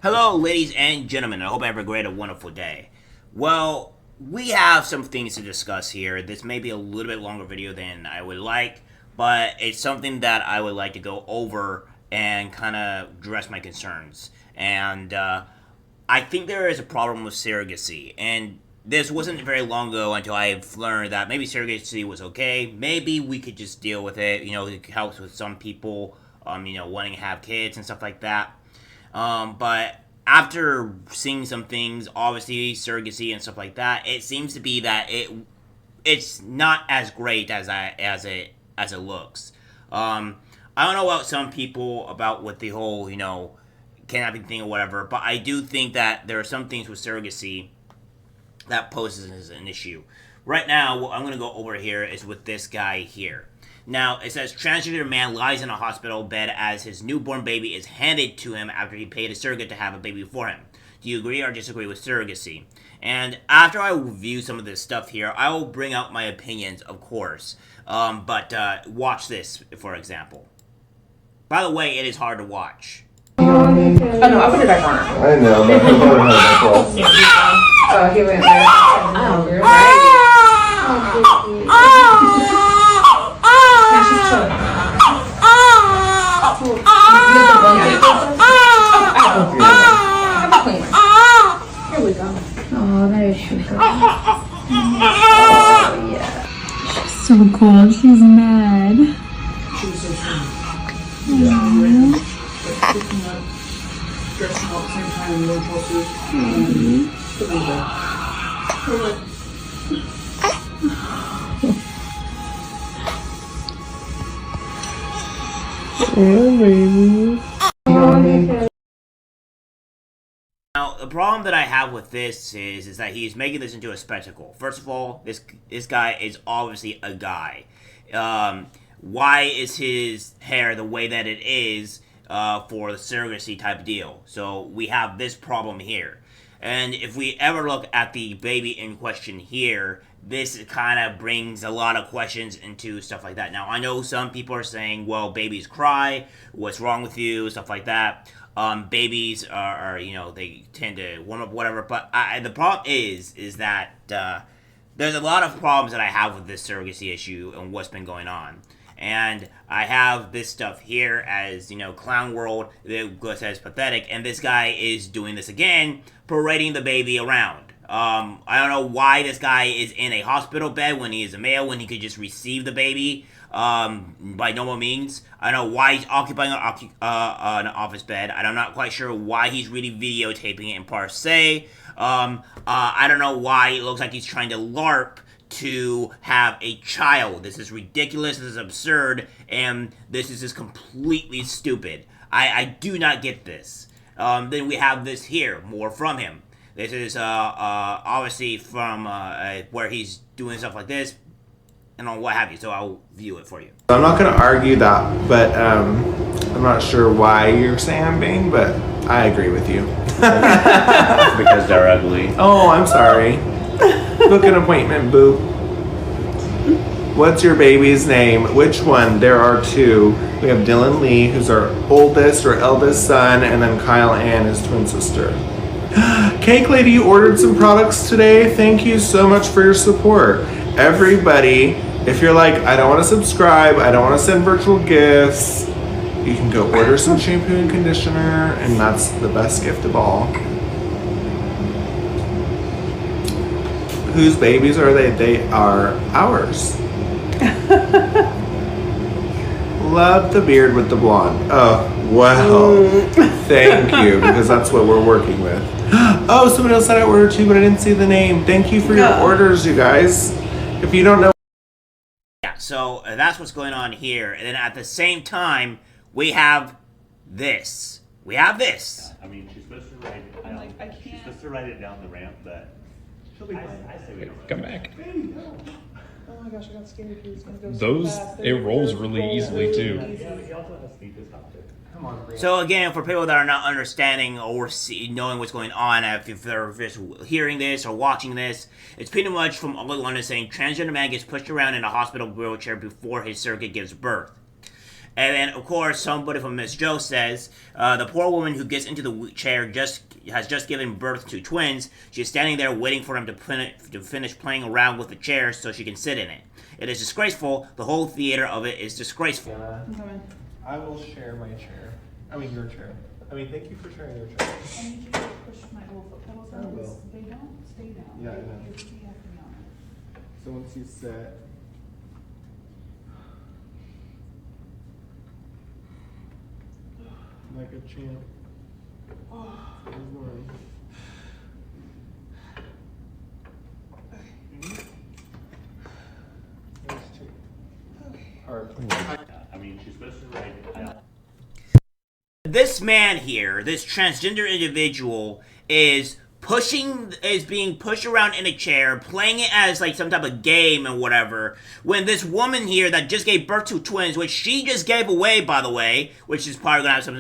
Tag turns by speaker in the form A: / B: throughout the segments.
A: Hello, ladies and gentlemen. I hope I have a great and wonderful day. Well, we have some things to discuss here. This may be a little bit longer video than I would like, but it's something that I would like to go over and kind of address my concerns. And I think there is a problem with surrogacy, and this wasn't very long ago until I learned that maybe surrogacy was okay. Maybe we could just deal with it. It helps with some people, wanting to have kids and stuff like that. But after seeing some things, obviously surrogacy and stuff like that, it seems to be that it's not as great as it looks. I don't know about some people about with the whole kidnapping thing or whatever, but I do think that there are some things with surrogacy that poses an issue. Right now, what I'm going to go over here is with this guy here. Now, it says, transgender man lies in a hospital bed as his newborn baby is handed to him after he paid a surrogate to have a baby for him. Do you agree or disagree with surrogacy? And after I review some of this stuff here, I will bring out my opinions, of course. But watch this, for example. By the way, it is hard to watch.
B: Oh no, I put it back on her.
C: I know, but I'm about another fault.
B: Oh, he went there. Oh, you're Here we go.
D: Oh, there she goes. Oh, yeah. She's so cool. She's mad.
B: She was so strong. Yeah. Picking up, dressing all at the same time, and going pulses.
D: Oh, baby.
A: Now, the problem that I have with this is that he's making this into a spectacle. First of all, this guy is obviously a guy. Why is his hair the way that it is for the surrogacy type deal? So we have this problem here. And if we ever look at the baby in question here, this kind of brings a lot of questions into stuff like that. Now, I know some people are saying, well, babies cry, what's wrong with you, stuff like that. Babies are they tend to warm up, whatever. But the problem is that there's a lot of problems that I have with this surrogacy issue and what's been going on. And I have this stuff here as, Clown World, that says pathetic, and this guy is doing this again, parading the baby around. I don't know why this guy is in a hospital bed when he is a male, when he could just receive the baby by normal means. I don't know why he's occupying an office bed. I'm not quite sure why he's really videotaping it in per se. I don't know why it looks like he's trying to LARP to have a child. This is ridiculous, this is absurd, and this is just completely stupid. I do not get this. Then we have this here, more from him. This is obviously from where he's doing stuff like this, and on what have you, so I'll view it for you.
C: I'm not going to argue that, but I'm not sure why you're saying I'm vain, but I agree with you.
A: Because they're ugly.
C: Oh, I'm sorry. Book an appointment, boo. What's your baby's name? Which one? There are two. We have Dylan Lee, who's our oldest or eldest son, and then Kyle Ann, his twin sister. Cake Lady, you ordered some products today. Thank you so much for your support. Everybody, if you're like, I don't want to subscribe, I don't want to send virtual gifts, you can go order some shampoo and conditioner, and that's the best gift of all. Whose babies are they? They are ours. Love the beard with the blonde. Oh, wow. Thank you, because that's what we're working with. Oh, someone else said I ordered too, but I didn't see the name. Thank you for your orders, you guys. If you don't know.
A: Yeah, so that's what's going on here. And then at the same time, we have this. We have this.
E: I mean, she's supposed to write it down. She's supposed to write it down the ramp, but she'll be fine. I say we don't.
F: Come back.
B: Oh my gosh, I got scared. He was gonna go so
F: Those,
B: fast.
F: it rolls really easily too.
E: Yeah, he also has sneakers out there. Come on, Brian.
A: So again, for people that are not understanding or knowing what's going on, if they're just hearing this or watching this, it's pretty much from all I want to saying transgender man gets pushed around in a hospital wheelchair before his surrogate gives birth. And then, of course, somebody from Miss Joe says, the poor woman who gets into the chair has just given birth to twins. She's standing there waiting for him to finish playing around with the chair so she can sit in it. It is disgraceful. The whole theater of it is disgraceful.
B: I'm coming.
C: I will share my chair. I mean, your chair. I mean, thank you for sharing your chair.
B: I need you to push my little foot pedals
C: I
B: out.
C: will.
B: They don't stay down.
C: Yeah, I know.
B: Your feet have to be on it.
C: So once you sit, like a champ. Good morning.
E: I mean, she's supposed to write it down.
A: This man here, this transgender individual, is being pushed around in a chair, playing it as like some type of game and whatever, when this woman here that just gave birth to twins, which she just gave away, by the way, which is probably gonna have some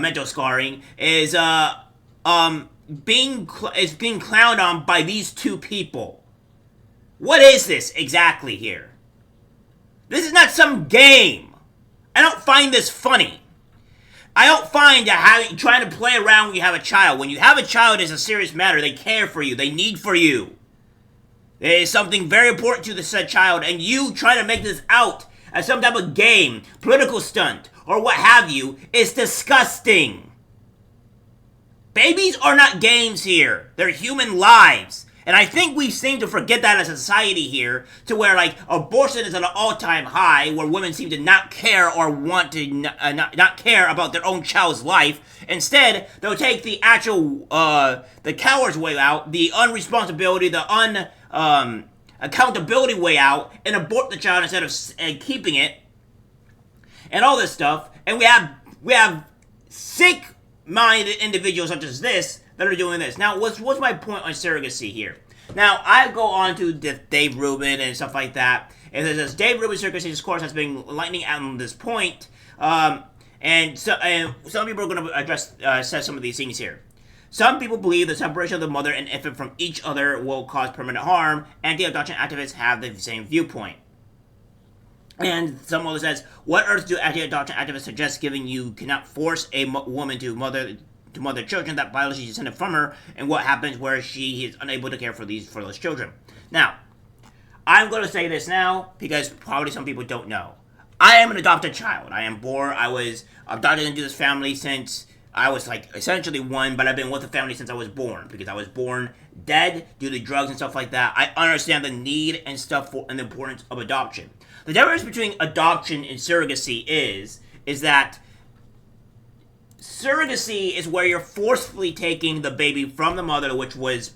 A: mental scarring, is being clowned on by these two people. What is this exactly here? This is not some game. I don't find this funny. I don't find that trying to play around when you have a child. When you have a child, it's a serious matter. They care for you. They need for you. There is something very important to the said child, and you try to make this out as some type of game, political stunt, or what have you, is disgusting. Babies are not games here. They're human lives. And I think we seem to forget that as a society here, to where, like, abortion is at an all-time high, where women seem to not care or want to not care about their own child's life. Instead, they'll take the actual, the coward's way out, the unresponsibility, the accountability way out, and abort the child instead of keeping it, and all this stuff. And we have sick-minded individuals such as this that are doing this. Now, what's my point on surrogacy here? Now, I go on to Dave Rubin and stuff like that, and it says Dave Rubin's surrogacy discourse has been lightning on this point, and some people are going to address some of these things here. Some people believe the separation of the mother and infant from each other will cause permanent harm. Anti-adoption activists have the same viewpoint. And some other says, what earth do anti-adoption activists suggest, given you cannot force a woman to mother children that biology is descended from her, and what happens where she is unable to care for those children. Now, I'm going to say this now because probably some people don't know. I am an adopted child. I was adopted into this family since I was like essentially one, but I've been with the family since I was born, because I was born dead due to drugs and stuff like that. I understand the need and stuff for and the importance of adoption. The difference between adoption and surrogacy is that surrogacy is where you're forcefully taking the baby from the mother, which was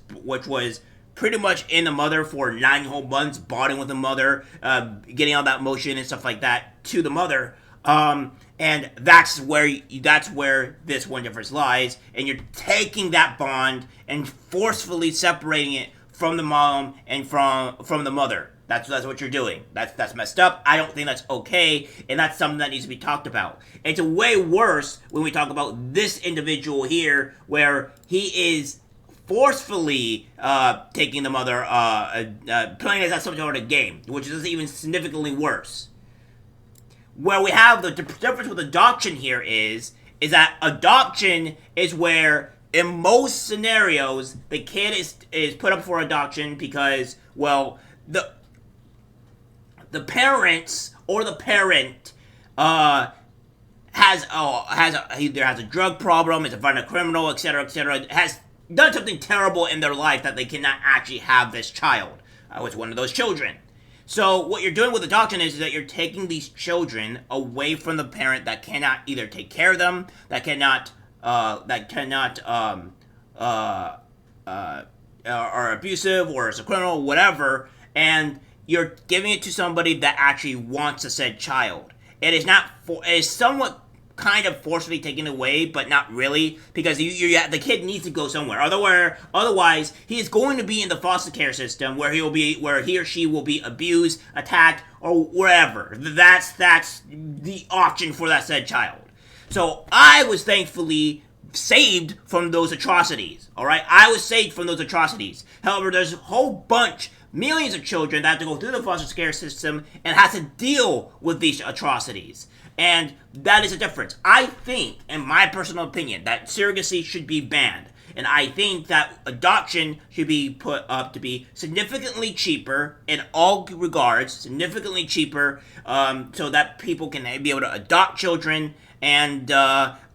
A: pretty much in the mother for 9 whole months, bonding with the mother, getting all that motion and stuff like that to the mother. And that's where this one difference lies. And you're taking that bond and forcefully separating it from the mom and from the mother. That's what you're doing. That's messed up. I don't think that's okay, and that's something that needs to be talked about. It's way worse when we talk about this individual here, where he is forcefully taking the mother, playing it as some sort of game, which is even significantly worse. Where we have the difference with adoption here is that adoption is where, in most scenarios, the kid is put up for adoption because, well, the parents or the parent either has a drug problem, is a violent criminal, etc., has done something terrible in their life that they cannot actually have this child. I was one of those children. So what you're doing with adoption is that you're taking these children away from the parent that cannot either take care of them, that cannot are abusive or is a criminal, whatever, and you're giving it to somebody that actually wants a said child. It is somewhat kind of forcefully taken away, but not really, because the kid needs to go somewhere. Otherwise, he is going to be in the foster care system where he or she will be abused, attacked, or wherever. That's the option for that said child. So I was thankfully saved from those atrocities. All right, I was saved from those atrocities. However, there's a whole bunch millions of children that have to go through the foster care system and has to deal with these atrocities. And that is a difference. I think, in my personal opinion, that surrogacy should be banned. And I think that adoption should be put up to be significantly cheaper in all regards, significantly cheaper, so that people can be able to adopt children and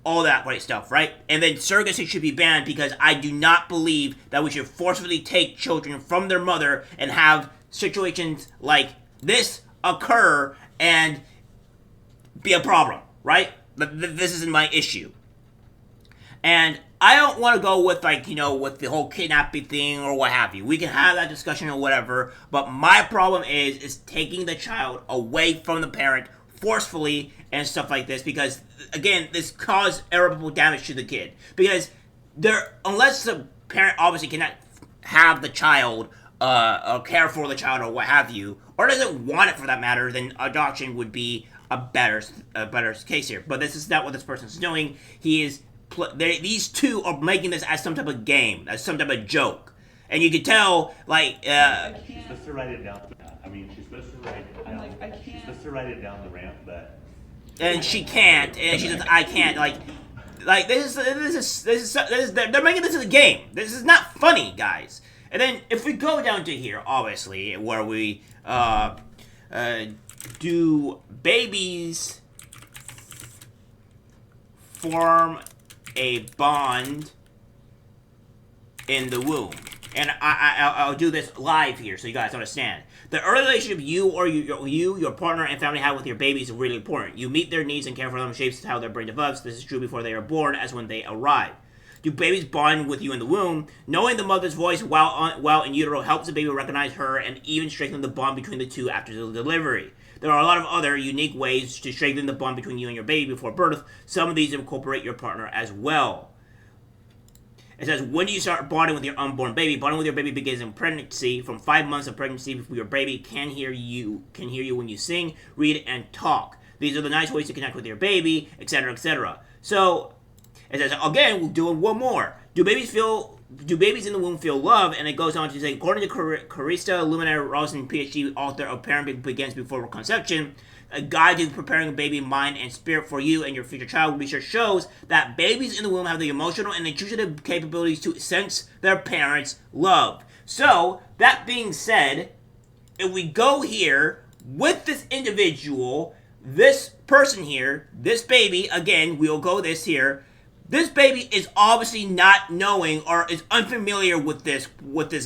A: all that great stuff, right? And then surrogacy should be banned because I do not believe that we should forcibly take children from their mother and have situations like this occur and be a problem, right? This isn't my issue. And I don't want to go with, like, with the whole kidnapping thing or what have you. We can have that discussion or whatever, but my problem is taking the child away from the parent forcefully and stuff like this, because, again, this causes irreparable damage to the kid. Because unless the parent obviously cannot have the child, or care for the child or what have you, or doesn't want it for that matter, then adoption would be a better case here. But this is not what this person's doing. These two are making this as some type of game, as some type of joke. And you can tell, like,
E: She's supposed to write it down. I mean, she's supposed to write it down. She's supposed to write it down the ramp, but...
A: And she can't, and she says, I can't, like, this is, they're making this as a game. This is not funny, guys. And then, if we go down to here, obviously, where we, do babies form a bond in the womb? And I'll do this live here so you guys understand. The early relationship your partner, and family have with your baby is really important. You meet their needs and care for them, shapes how their brain develops. This is true before they are born as when they arrive. Do babies bond with you in the womb? Knowing the mother's voice while in utero helps the baby recognize her and even strengthen the bond between the two after the delivery. There are a lot of other unique ways to strengthen the bond between you and your baby before birth. Some of these incorporate your partner as well. It says, when do you start bonding with your unborn baby? Bonding with your baby begins in pregnancy. From 5 months of pregnancy, your baby can hear you when you sing, read, and talk. These are the nice ways to connect with your baby, etc., etc. So, it says, again, we'll do one more. Do babies in the womb feel love? And it goes on to say, according to Carista Luminary Rawson, PhD, author of Parenting Begins Before Conception, a guide to preparing a baby mind and spirit for you and your future child, research shows that babies in the womb have the emotional and intuitive capabilities to sense their parents' love. So, that being said, if we go here with this individual, this person here, this baby, again, we'll go this here, this baby is obviously not knowing or is unfamiliar with this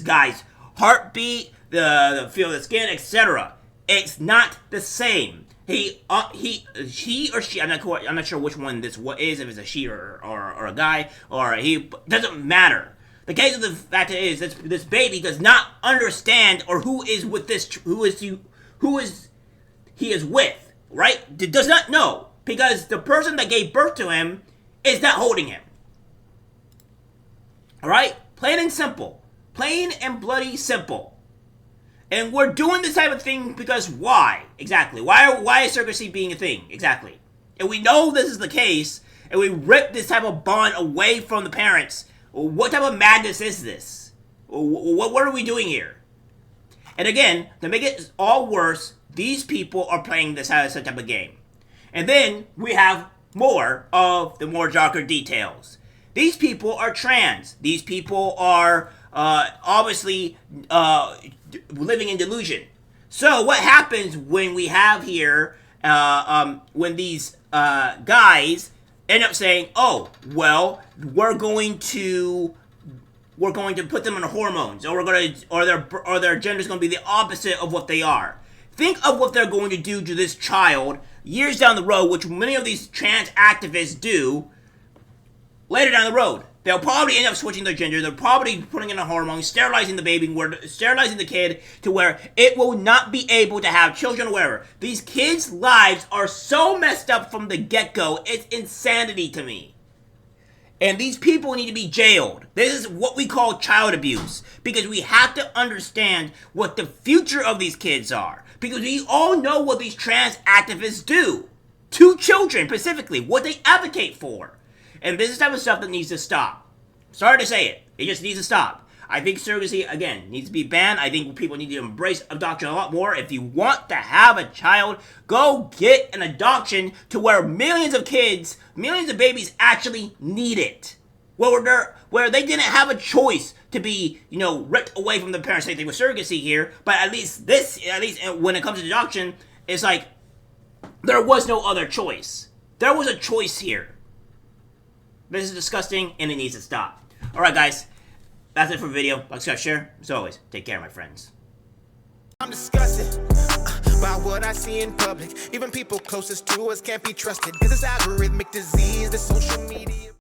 A: guy's heartbeat, the feel of the skin, etc. It's not the same. He or she, I'm not sure which one this is, if it's a she or a guy, or he, doesn't matter. The case of the fact is, this baby does not understand or who is he is with, right? Does not know, because the person that gave birth to him is not holding him. Alright? Plain and simple. Plain and bloody simple. And we're doing this type of thing because why? Exactly. Why is surrogacy being a thing? Exactly. And we know this is the case, and we rip this type of bond away from the parents. What type of madness is this? What are we doing here? And again, to make it all worse, these people are playing this as a type of game. And then we have more of the more darker details. These people are trans. These people are obviously living in delusion. So what happens when we have here, when these guys end up saying, oh, well, we're going to put them on hormones, or their gender is going to be the opposite of what they are. Think of what they're going to do to this child years down the road, which many of these trans activists do later down the road. They'll probably end up switching their gender. They're probably putting in a hormone, sterilizing the baby, sterilizing the kid to where it will not be able to have children or whatever. These kids' lives are so messed up from the get-go. It's insanity to me. And these people need to be jailed. This is what we call child abuse. Because we have to understand what the future of these kids are. Because we all know what these trans activists do. To children, specifically. What they advocate for. And this is the type of stuff that needs to stop. Sorry to say it. It just needs to stop. I think surrogacy, again, needs to be banned. I think people need to embrace adoption a lot more. If you want to have a child, go get an adoption to where millions of kids, millions of babies actually need it. Where they didn't have a choice to be, ripped away from the parents. Same thing with surrogacy here, but at least when it comes to adoption, it's like there was no other choice. There was a choice here. This is disgusting, and it needs to stop. All right, guys, that's it for the video. Like, subscribe, share. As always, take care, my friends.
G: I'm disgusted by what I see in public. Even people closest to us can't be trusted. This is algorithmic disease, the social media.